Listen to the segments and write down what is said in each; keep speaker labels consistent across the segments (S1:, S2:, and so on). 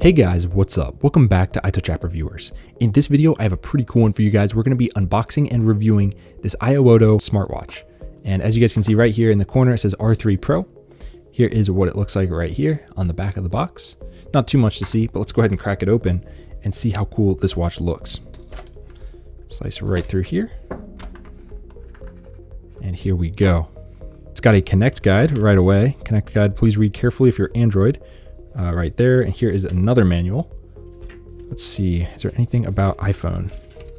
S1: Hey guys, what's up? Welcome back to iTouch App Reviewers. In this video, I have a pretty cool one for you guys. We're going to be unboxing and reviewing this IOWODO smartwatch. And as you guys can see right here in the corner, it says R3Pro. Here is what it looks like right here on the back of the box. Not too much to see, but let's go ahead and crack it open and see how cool this watch looks. Slice right through here. And here we go. It's got a Connect guide right away. Connect guide, please read carefully if you're Android. Right there, and here is another manual. Let's see, is there anything about iPhone?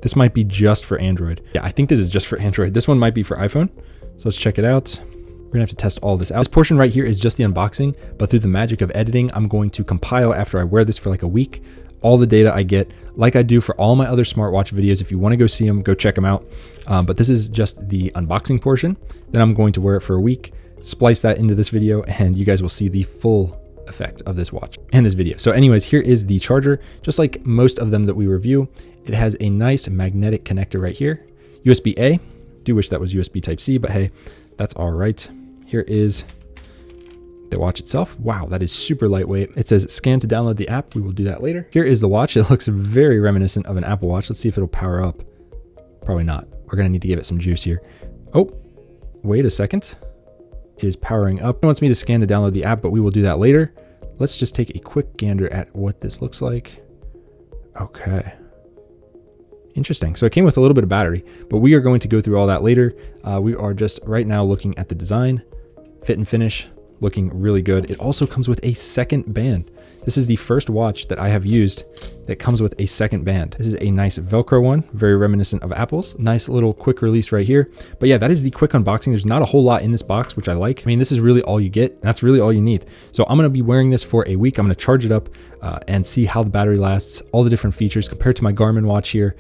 S1: This might be just for Android. Yeah, I think this is just for Android. This one might be for iPhone, so let's check it out. We're gonna have to test all this out. This portion right here is just the unboxing, but through the magic of editing, I'm going to compile after I wear this for like a week, all the data I get, like I do for all my other smartwatch videos. If you wanna go see them, go check them out. But this is just the unboxing portion. Then I'm going to wear it for a week, splice that into this video, and you guys will see the full effect of this watch and this video. So anyways, here is the charger. Just like most of them that we review, it has a nice magnetic connector right here. USB-A, do wish that was USB Type-C, but hey, that's all right. Here is the watch itself. Wow, that is super lightweight. It says scan to download the app. We will do that later. Here is the watch. It looks very reminiscent of an Apple Watch. Let's see if it'll power up. Probably not. We're gonna need to give it some juice here. Oh, wait a second. It is powering up. It wants me to scan to download the app, but we will do that later. Let's just take a quick gander at what this looks like. Okay. Interesting. So it came with a little bit of battery, but we are going to go through all that later. We are just right now looking at the design, fit and finish, looking really good. It also comes with a second band. This is the first watch that I have used that comes with a second band. This is a nice Velcro one, very reminiscent of Apple's. Nice little quick release right here. But yeah, that is the quick unboxing. There's not a whole lot in this box, which I like. I mean, this is really all you get. And that's really all you need. So I'm gonna be wearing this for a week. I'm gonna charge it up and see how the battery lasts, all the different features compared to my Garmin watch here.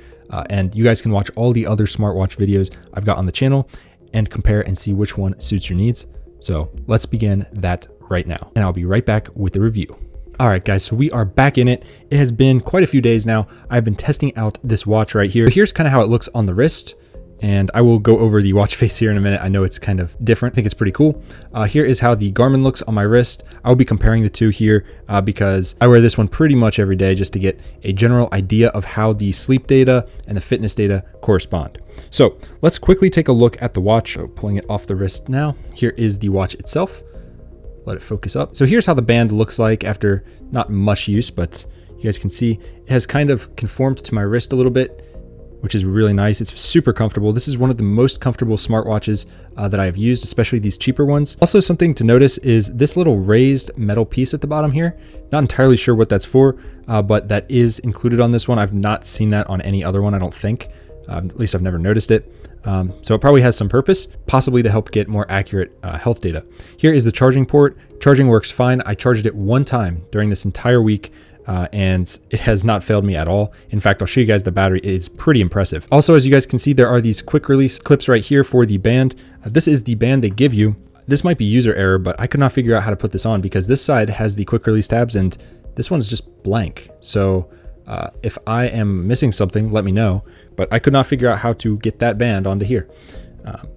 S1: And you guys can watch all the other smartwatch videos I've got on the channel and compare and see which one suits your needs. So let's begin that right now. And I'll be right back with the review. All right, guys, so we are back in it. It has been quite a few days now. I've been testing out this watch right here. Here's kind of how it looks on the wrist, and I will go over the watch face here in a minute. I know it's kind of different. I think it's pretty cool. Here is how the Garmin looks on my wrist. I'll be comparing the two here because I wear this one pretty much every day just to get a general idea of how the sleep data and the fitness data correspond. So let's quickly take a look at the watch. So pulling it off the wrist now. Here is the watch itself. Let it focus up. So here's how the band looks like after not much use, but you guys can see it has kind of conformed to my wrist a little bit, which is really nice. It's super comfortable. This is one of the most comfortable smartwatches that I have used, especially these cheaper ones. Also, something to notice is this little raised metal piece at the bottom here. Not entirely sure what that's for, but that is included on this one. I've not seen that on any other one, I don't think. At least I've never noticed it. So it probably has some purpose, possibly to help get more accurate health data. Here is the charging port. Charging works fine. I charged it one time during this entire week, and it has not failed me at all. In fact, I'll show you guys the battery. It's pretty impressive. Also, as you guys can see, there are these quick release clips right here for the band. This is the band they give you. This might be user error, but I could not figure out how to put this on because this side has the quick release tabs and this one is just blank. So if I am missing something, let me know, but I could not figure out how to get that band onto here.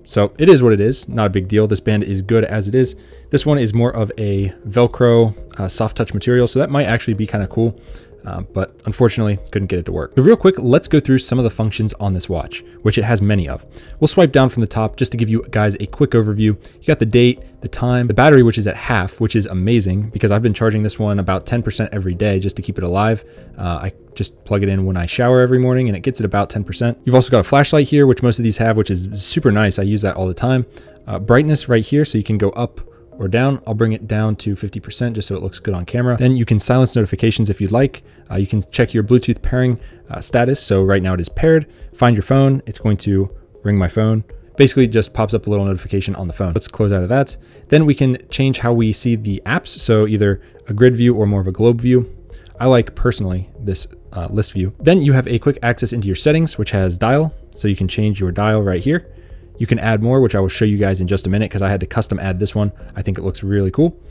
S1: So it is what it is, not a big deal. This band is good as it is. This one is more of a Velcro soft touch material, so that might actually be kind of cool, but unfortunately couldn't get it to work. So real quick, let's go through some of the functions on this watch, which it has many of. We'll swipe down from the top just to give you guys a quick overview. You got the date, the time, the battery, which is at half, which is amazing because I've been charging this one about 10% every day just to keep it alive. I just plug it in when I shower every morning and it gets it about 10%. You've also got a flashlight here, which most of these have, which is super nice. I use that all the time. Brightness right here, so you can go up or down. I'll bring it down to 50% just so it looks good on camera. Then you can silence notifications if you'd like. You can check your Bluetooth pairing status. So right now it is paired. Find your phone. It's going to ring my phone. Basically, it just pops up a little notification on the phone. Let's close out of that. Then we can change how we see the apps. So either a grid view or more of a globe view. I like personally this list view. Then you have a quick access into your settings, which has dial. So you can change your dial right here. You can add more, which I will show you guys in just a minute because I had to custom add this one. I think it looks really cool.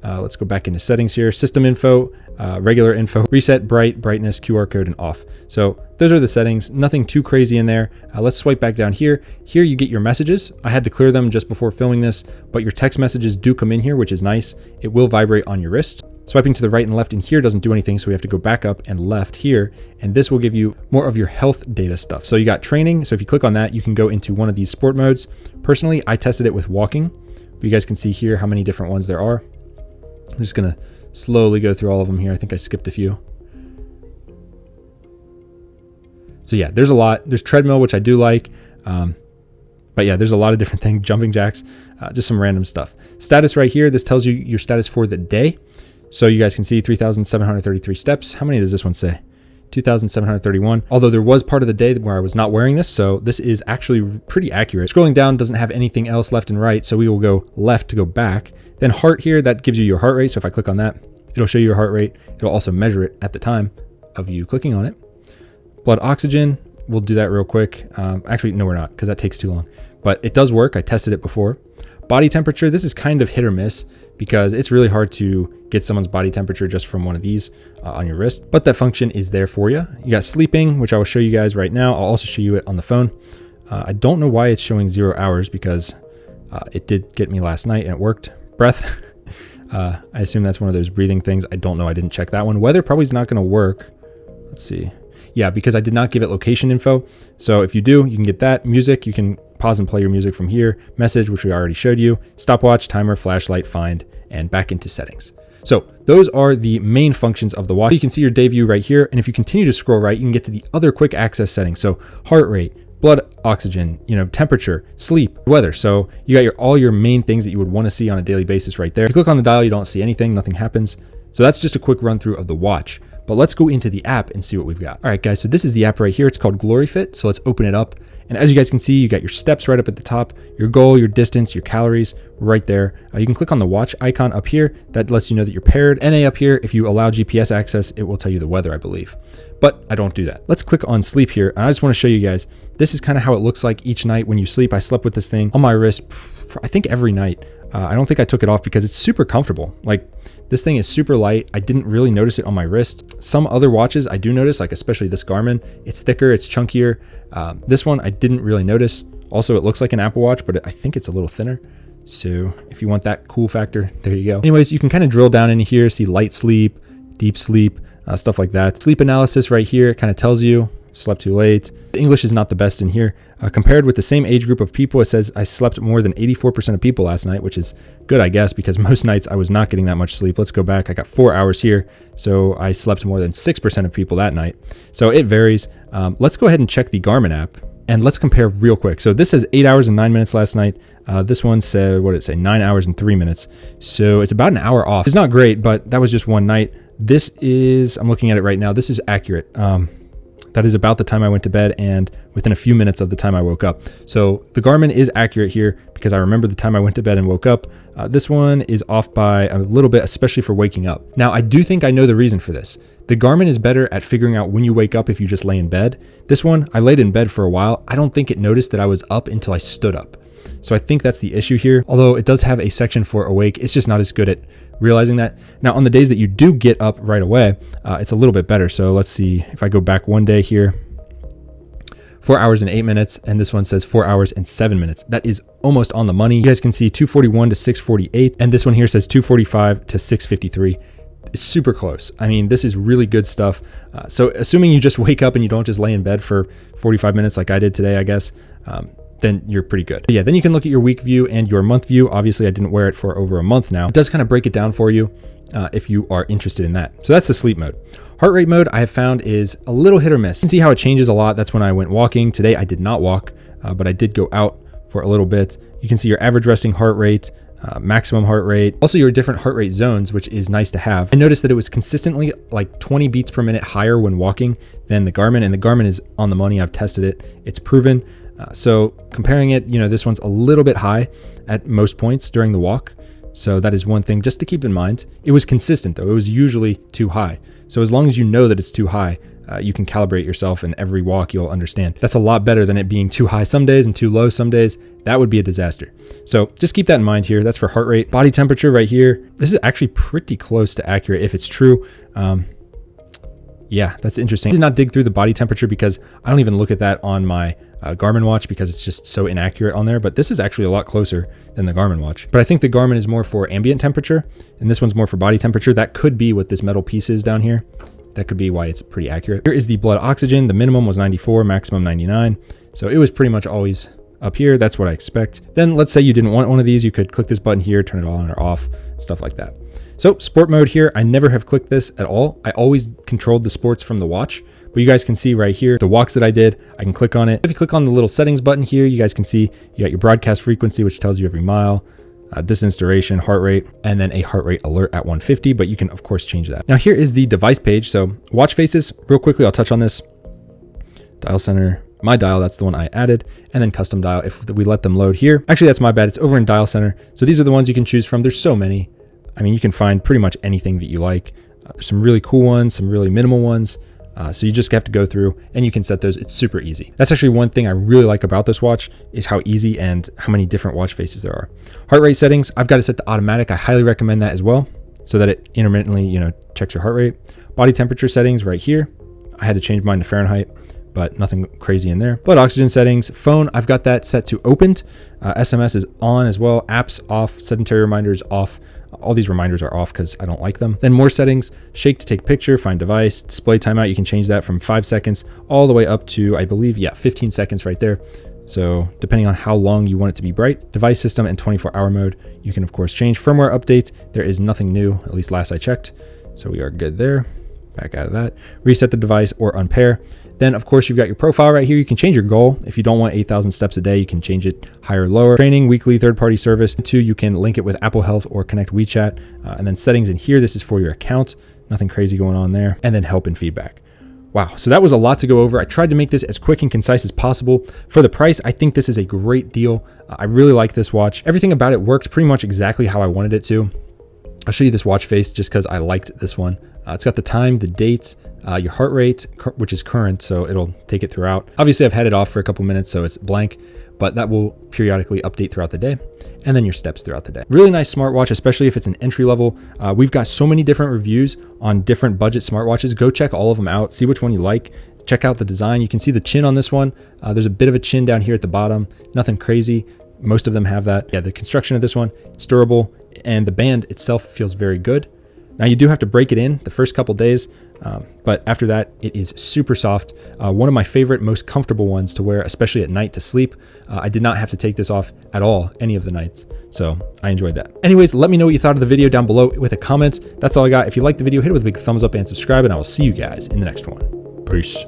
S1: Let's go back into settings here. System info, regular info, reset, bright, brightness, QR code, and off. So those are the settings, nothing too crazy in there. Let's swipe back down here. Here you get your messages. I had to clear them just before filming this, but your text messages do come in here, which is nice. It will vibrate on your wrist. Swiping to the right and left in here doesn't do anything, so we have to go back up and left here, and this will give you more of your health data stuff. So you got training, so if you click on that, you can go into one of these sport modes. Personally, I tested it with walking, but you guys can see here how many different ones there are. I'm just gonna slowly go through all of them here. I think I skipped a few. So yeah, there's a lot. There's treadmill, which I do like. But yeah, there's a lot of different things, jumping jacks, just some random stuff. Status right here, this tells you your status for the day. So you guys can see 3,733 steps. How many does this one say? 2,731. Although there was part of the day where I was not wearing this, so this is actually pretty accurate. Scrolling down doesn't have anything else left and right, so we will go left to go back. Then heart here, that gives you your heart rate. So if I click on that, it'll show you your heart rate. It'll also measure it at the time of you clicking on it. Blood oxygen, we'll do that real quick. Actually, no, we're not, because that takes too long. But it does work. I tested it before. Body temperature, this is kind of hit or miss because it's really hard to get someone's body temperature just from one of these on your wrist. But that function is there for you. You got sleeping, which I will show you guys right now. I'll also show you it on the phone. I don't know why it's showing 0 hours because it did get me last night and it worked. Breath, I assume that's one of those breathing things. I don't know. I didn't check that one. Weather probably is not going to work. Let's see. Yeah, because I did not give it location info. So if you do, you can get that. Music, you can pause and play your music from here. Message, which we already showed you. Stopwatch, timer, flashlight, find, and back into settings. So those are the main functions of the watch. You can see your day view right here. And if you continue to scroll right, you can get to the other quick access settings. So heart rate, blood oxygen, temperature, sleep, weather. So you got all your main things that you would want to see on a daily basis right there. If you click on the dial, you don't see anything, nothing happens. So that's just a quick run through of the watch. But let's go into the app and see what we've got. All right, guys, so this is the app right here. It's called GloryFit. So let's open it up. And as you guys can see, you got your steps right up at the top, your goal, your distance, your calories right there. You can click on the watch icon up here. That lets you know that you're paired. NA up here, if you allow GPS access, it will tell you the weather, I believe. But I don't do that. Let's click on sleep here. And I just want to show you guys, this is kind of how it looks like each night when you sleep. I slept with this thing on my wrist for, I think, every night. I don't think I took it off because it's super comfortable. Like, this thing is super light. I didn't really notice it on my wrist. Some other watches I do notice, like especially this Garmin. It's thicker, it's chunkier. This one I didn't really notice. Also, it looks like an Apple Watch, but I think it's a little thinner. So if you want that cool factor, there you go. Anyways, you can kind of drill down into here, see light sleep, deep sleep, stuff like that. Sleep analysis right here, it kind of tells you slept too late. The English is not the best in here. Compared with the same age group of people, it says I slept more than 84% of people last night, which is good, I guess, because most nights I was not getting that much sleep. Let's go back. I got 4 hours here. So I slept more than 6% of people that night. So it varies. Let's go ahead and check the Garmin app and let's compare real quick. So this says 8 hours and 9 minutes last night. This one said, what did it say? 9 hours and 3 minutes. So it's about an hour off. It's not great, but that was just one night. This is, I'm looking at it right now. This is accurate. That is about the time I went to bed and within a few minutes of the time I woke up. So the Garmin is accurate here because I remember the time I went to bed and woke up. This one is off by a little bit, especially for waking up. Now, I do think I know the reason for this. The Garmin is better at figuring out when you wake up if you just lay in bed. This one, I laid in bed for a while. I don't think it noticed that I was up until I stood up. So I think that's the issue here. Although it does have a section for awake, it's just not as good at realizing that. Now, on the days that you do get up right away, it's a little bit better. So let's see if I go back one day here, 4 hours and 8 minutes. And this one says 4 hours and 7 minutes. That is almost on the money. You guys can see 241 to 648. And this one here says 245 to 653. It's super close. I mean, this is really good stuff. So assuming you just wake up and you don't just lay in bed for 45 minutes like I did today, I guess, then you're pretty good. But yeah, then you can look at your week view and your month view. Obviously, I didn't wear it for over a month now. It does kind of break it down for you if you are interested in that. So that's the sleep mode. Heart rate mode I have found is a little hit or miss. You can see how it changes a lot. That's when I went walking. Today I did not walk, but I did go out for a little bit. You can see your average resting heart rate, maximum heart rate, also your different heart rate zones, which is nice to have. I noticed that it was consistently like 20 beats per minute higher when walking than the Garmin, and the Garmin is on the money. I've tested it. It's proven. So comparing it, this one's a little bit high at most points during the walk. So that is one thing just to keep in mind. It was consistent though. It was usually too high. So as long as you know that it's too high, you can calibrate yourself, and every walk you'll understand. That's a lot better than it being too high some days and too low some days. That would be a disaster. So just keep that in mind here. That's for heart rate. Body temperature right here. This is actually pretty close to accurate if it's true. Yeah, that's interesting. I did not dig through the body temperature because I don't even look at that on my Garmin watch because it's just so inaccurate on there. But this is actually a lot closer than the Garmin watch. But I think the Garmin is more for ambient temperature and this one's more for body temperature. That could be what this metal piece is down here. That could be why it's pretty accurate. Here is the blood oxygen. The minimum was 94, maximum 99. So it was pretty much always up here. That's what I expect. Then let's say you didn't want one of these. You could click this button here, turn it on or off, stuff like that. So sport mode here, I never have clicked this at all. I always controlled the sports from the watch, but you guys can see right here, the walks that I did, I can click on it. If you click on the little settings button here, you guys can see you got your broadcast frequency, which tells you every mile, distance, duration, heart rate, and then a heart rate alert at 150, but you can of course change that. Now here is the device page. So watch faces, real quickly, I'll touch on this. Dial center, my dial, that's the one I added, and then custom dial if we let them load here. Actually, that's my bad, it's over in dial center. So these are the ones you can choose from. There's so many. I mean, you can find pretty much anything that you like. There's some really cool ones, some really minimal ones. So you just have to go through and you can set those. It's super easy. That's actually one thing I really like about this watch is how easy and how many different watch faces there are. Heart rate settings, I've got it set to automatic. I highly recommend that as well so that it intermittently, checks your heart rate. Body temperature settings right here. I had to change mine to Fahrenheit, but nothing crazy in there. Blood oxygen settings, phone, I've got that set to opened. SMS is on as well. Apps off, sedentary reminders off. All these reminders are off because I don't like them. Then more settings, shake to take picture, find device, display timeout. You can change that from 5 seconds all the way up to, I believe, 15 seconds right there. So depending on how long you want it to be bright. Device system and 24-hour mode, you can of course change. Firmware update, there is nothing new, at least last I checked. So we are good there. Back out of that. Reset the device or unpair. Then of course you've got your profile right here. You can change your goal. If you don't want 8,000 steps a day, you can change it higher or lower. Training, weekly, third-party service. 2, you can link it with Apple Health or connect WeChat. And then settings in here, this is for your account. Nothing crazy going on there. And then help and feedback. Wow, so that was a lot to go over. I tried to make this as quick and concise as possible. For the price, I think this is a great deal. I really like this watch. Everything about it worked pretty much exactly how I wanted it to. I'll show you this watch face just because I liked this one. It's got the time, the date, your heart rate, which is current, so it'll take it throughout. Obviously, I've had it off for a couple minutes, so it's blank, but that will periodically update throughout the day, and then your steps throughout the day. Really nice smartwatch, especially if it's an entry level. We've got so many different reviews on different budget smartwatches. Go check all of them out, see which one you like. Check out the design. You can see the chin on this one. There's a bit of a chin down here at the bottom, nothing crazy. Most of them have that. Yeah, the construction of this one, it's durable, and the band itself feels very good. Now you do have to break it in the first couple days, but after that, it is super soft. One of my favorite, most comfortable ones to wear, especially at night to sleep. I did not have to take this off at all, any of the nights. So I enjoyed that. Anyways, let me know what you thought of the video down below with a comment. That's all I got. If you liked the video, hit it with a big thumbs up and subscribe, and I will see you guys in the next one. Peace.